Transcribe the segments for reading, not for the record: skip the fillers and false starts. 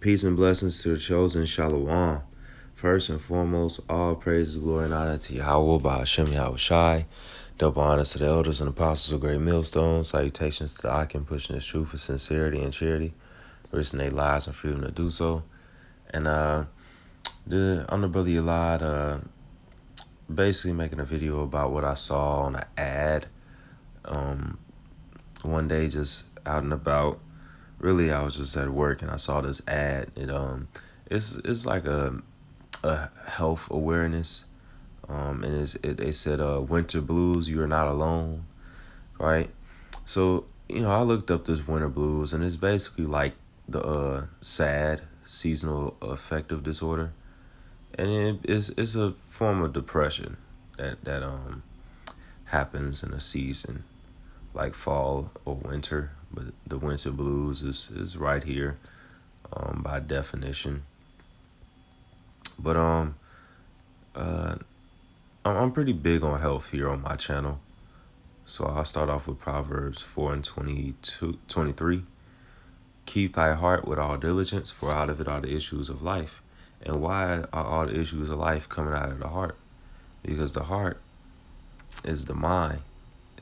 Peace and blessings to the chosen Shalom. First and foremost, all praises, glory, and honor to Yahweh by Hashem Yahweh Shai. Double honors to the elders and apostles of Great Millstone. Salutations to the Akim pushing his truth with sincerity and charity, risking their lives and freedom to do so. And I'm the brother Yalad, basically making a video about what I saw on an ad one day just out and about. Really, I was just at work and I saw this ad. It's like a health awareness, and they said winter blues, you're not alone, right? So I looked up this winter blues, and it's basically like the SAD, seasonal affective disorder, and it's a form of depression that happens in a season like fall or winter, but the winter blues is right here by definition. But I'm pretty big on health here on my channel, so I'll start off with Proverbs 4 and 23. Keep thy heart with all diligence, for out of it are the issues of life. And why are all the issues of life coming out of the heart? Because the heart is the mind.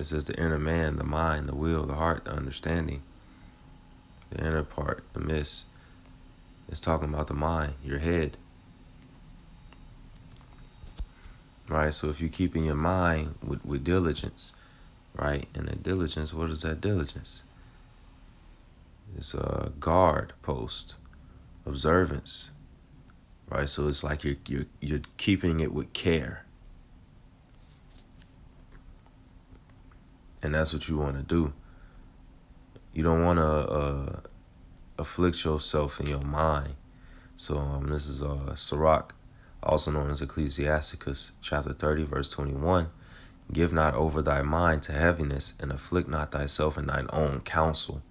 It says the inner man, the mind, the will, the heart, the understanding. The inner part, the midst, is talking about the mind, your head. Right, so if you're keeping your mind with diligence, right, and that diligence, what is that diligence? It's a guard post, observance, right? So it's like you're keeping it with care, and that's what you want to do. You don't want to afflict yourself in your mind. So this is Sirach, also known as Ecclesiasticus, chapter 30, verse 21. Give not over thy mind to heaviness, and afflict not thyself in thine own counsel.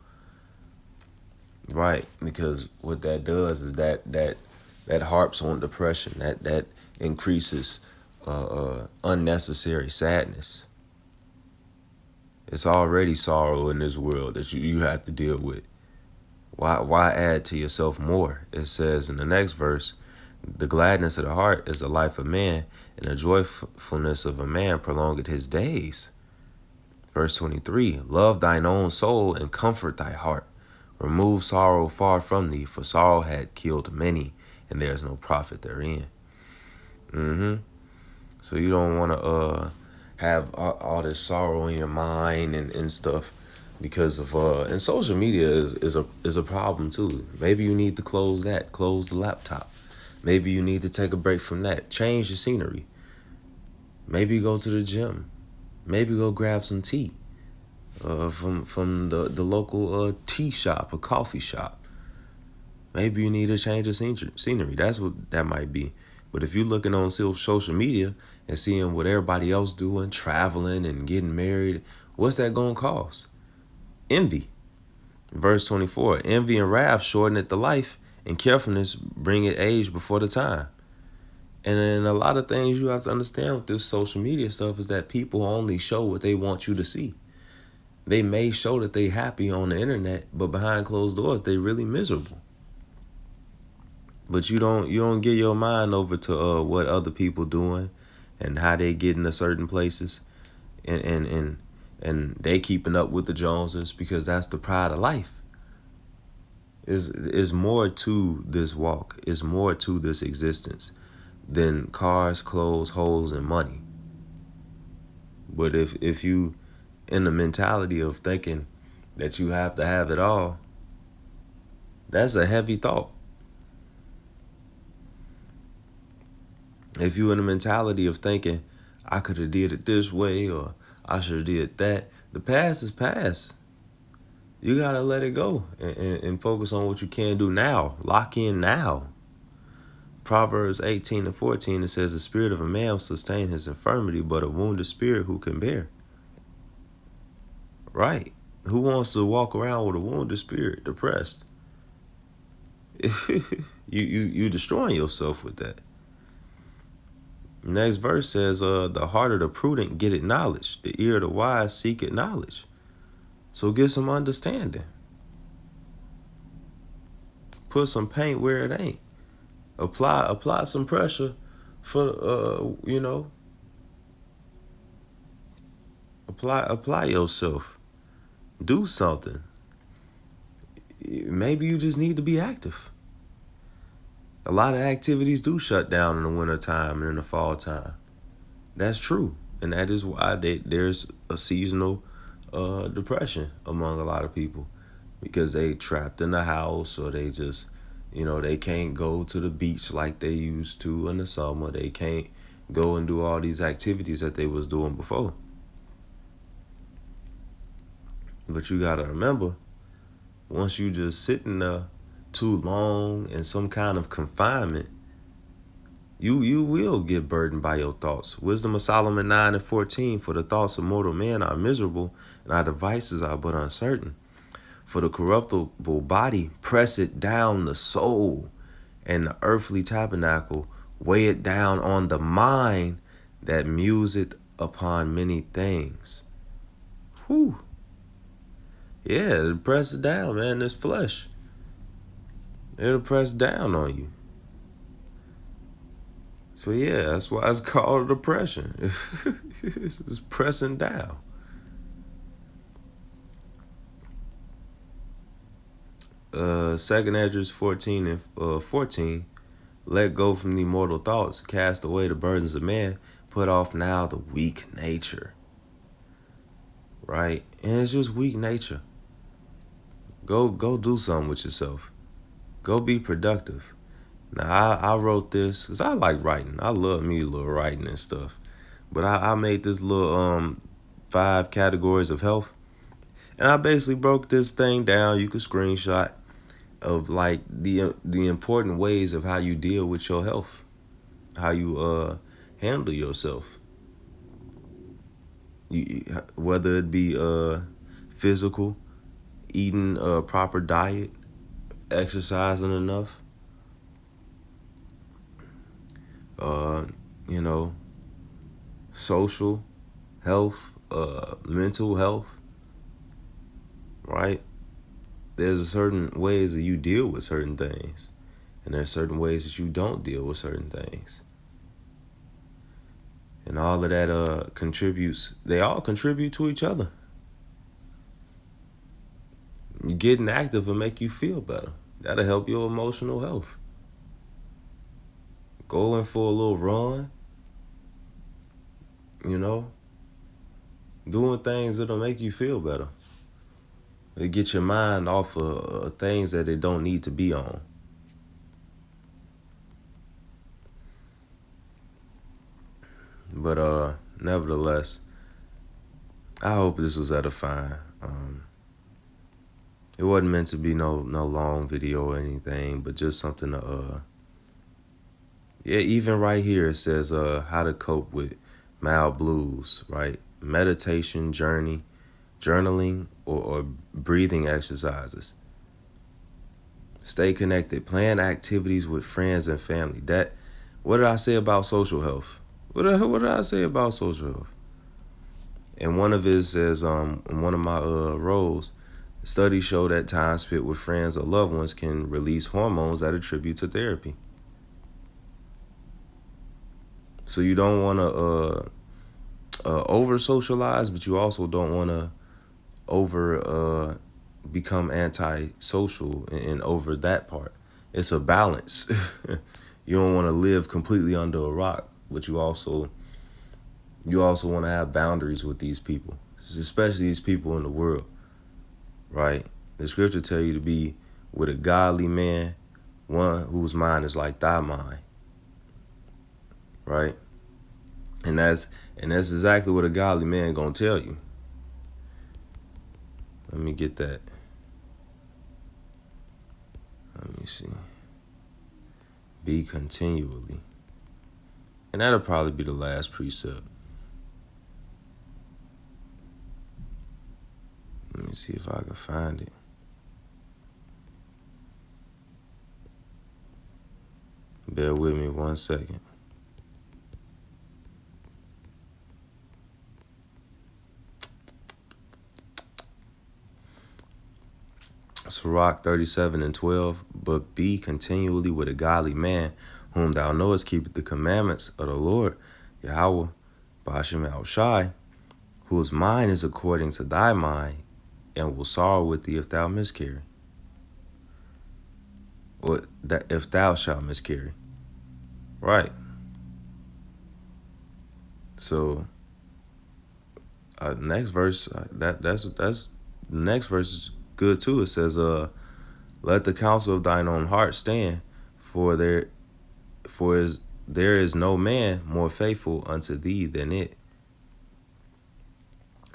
Right, because what that does is that harps on depression, that increases unnecessary sadness. It's already sorrow in this world that you have to deal with. Why add to yourself more? It says in the next verse, the gladness of the heart is the life of man, and the joyfulness of a man prolongeth his days. Verse 23, love thine own soul and comfort thy heart. Remove sorrow far from thee, for sorrow had killed many, and there is no profit therein. So you don't want to have all this sorrow in your mind and stuff, because of and social media is a problem too. Maybe you need to close the laptop. Maybe you need to take a break from that. Change your scenery. Maybe go to the gym. Maybe go grab some tea from the local tea shop or coffee shop. Maybe you need to change the scenery. That's what that might be. But if you're looking on social media and seeing what everybody else doing, traveling and getting married, what's that going to cause? Envy. Verse 24, envy and wrath shorten it the life, and carefulness bring it age before the time. And then a lot of things you have to understand with this social media stuff is that people only show what they want you to see. They may show that they happy on the internet, but behind closed doors, they really miserable. But you don't get your mind over to what other people doing and how they get into certain places, and they keeping up with the Joneses, because that's the pride of life. Is more to this walk, is more to this existence than cars, clothes, hoes, and money. But if you in the mentality of thinking that you have to have it all, that's a heavy thought. If you in the mentality of thinking, I could have did it this way, or I should have did that, the past is past. You got to let it go and focus on what you can do now. Lock in now. Proverbs 18 and 14, it says, the spirit of a man will sustain his infirmity, but a wounded spirit who can bear? Right. Who wants to walk around with a wounded spirit, depressed? you destroying yourself with that. Next verse says, the heart of the prudent getteth knowledge, the ear of the wise seeketh knowledge. So get some understanding. put some paint where it ain't. Apply some pressure for apply yourself. Do something. Maybe you just need to be active. A lot of activities do shut down in the wintertime and in the fall time. That's true. And that is why there's a seasonal depression among a lot of people, because they trapped in the house, or they just, they can't go to the beach like they used to in the summer. They can't go and do all these activities that they was doing before. But you gotta remember, once you just sitting there too long in some kind of confinement, you will get burdened by your thoughts. Wisdom of Solomon 9:14, for the thoughts of mortal men are miserable, and our devices are but uncertain. For the corruptible body presseth down the soul, and the earthly tabernacle weigh it down on the mind that museth upon many things. Whew. Yeah, it'll press it down, man. This flesh, it'll press down on you. So yeah, that's why it's called depression. It's pressing down. Second Esdras 14:14. Let go from the mortal thoughts, cast away the burdens of man, put off now the weak nature. Right? And it's just weak nature. Go do something with yourself. Go be productive. Now, I wrote this because I like writing. I love me a little writing and stuff. But I made this little 5 categories of health. And I basically broke this thing down. You could screenshot of like the important ways of how you deal with your health, how you handle yourself. Whether it be physical, eating a proper diet, exercising enough, social health, mental health, right? There's certain ways that you deal with certain things, and there's certain ways that you don't deal with certain things. And all of that contributes, they all contribute to each other. Getting active will make you feel better. That'll help your emotional health. Going for a little run, doing things that'll make you feel better. It get your mind off of things that it don't need to be on. But nevertheless, I hope this was edifying. It wasn't meant to be no long video or anything, but just something to even right here it says how to cope with mild blues, right? Meditation, journaling, or breathing exercises. Stay connected. Plan activities with friends and family. What did I say about social health? What did I say about social health? And one of it says, in one of my roles, studies show that time spent with friends or loved ones can release hormones that attribute to therapy. So you don't want to over socialize, but you also don't want to over become anti-social and over that part. It's a balance. You don't want to live completely under a rock, but you also want to have boundaries with these people, especially these people in the world, right? The scripture tell you to be with a godly man, one whose mind is like thy mind, right? And that's exactly what a godly man gonna tell you. Let me get that. Let me see. Be continually. And that'll probably be the last precept. Let me see if I can find it. Bear with me 1 second. So Sirach 37:12. But be continually with a godly man, whom thou knowest keepeth the commandments of the Lord, Yahweh, Ba'ashem Shai, whose mind is according to thy mind, and will sorrow with thee if thou miscarry. Or that if thou shalt miscarry. Right. So next verse, that's the next verse is good too. It says, let the counsel of thine own heart stand, for there is no man more faithful unto thee than it.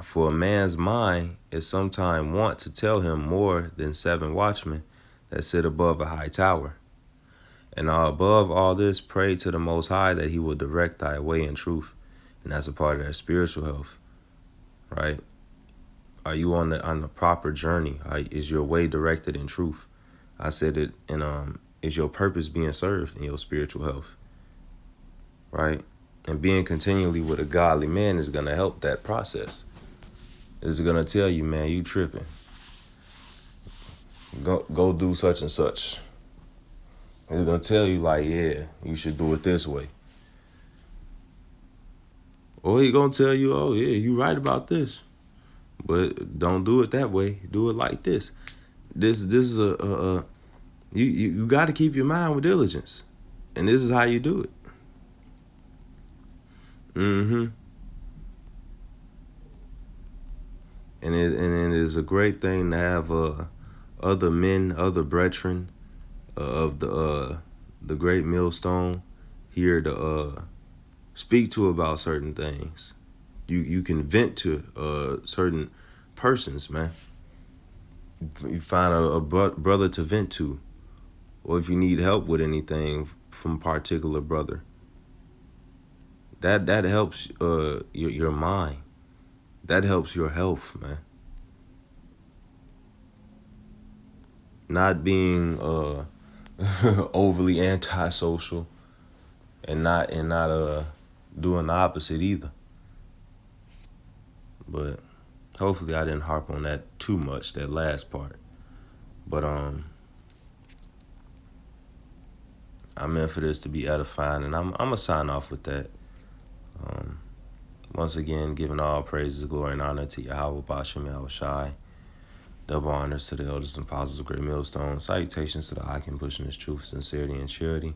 For a man's mind is sometime wont to tell him more than 7 watchmen that sit above a high tower. And above all this, pray to the Most High that he will direct thy way in truth. And that's a part of that spiritual health, right? Are you on the proper journey? Is your way directed in truth? I said it, and is your purpose being served in your spiritual health, right? And being continually with a godly man is gonna help that process. It's gonna tell you, man, you tripping. Go do such and such. It's gonna tell you, like, yeah, you should do it this way. Or he gonna tell you, oh yeah, you right about this, but don't do it that way. Do it like this. This is you got to keep your mind with diligence, and this is how you do it. And it is a great thing to have other men, other brethren of the great millstone here to speak to about certain things. You can vent to certain persons, man. You find a brother to vent to, or if you need help with anything from a particular brother. That helps your mind. That helps your health, man. Not being overly antisocial and not doing the opposite either. But hopefully I didn't harp on that too much, that last part. But I meant for this to be edifying, and I'm gonna sign off with that. Once again, giving all praises, glory, and honor to Yahweh, Ba'ashem Yahushai. Double honors to the elders and apostles of Great Millstone. Salutations to the Akim pushing his truth, sincerity, and charity,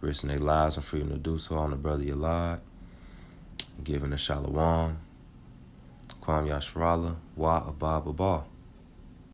risking their lives and freedom to do so on the brother Yalad. Giving a shalom, Kwam Yashrala, Wa Abba Baba.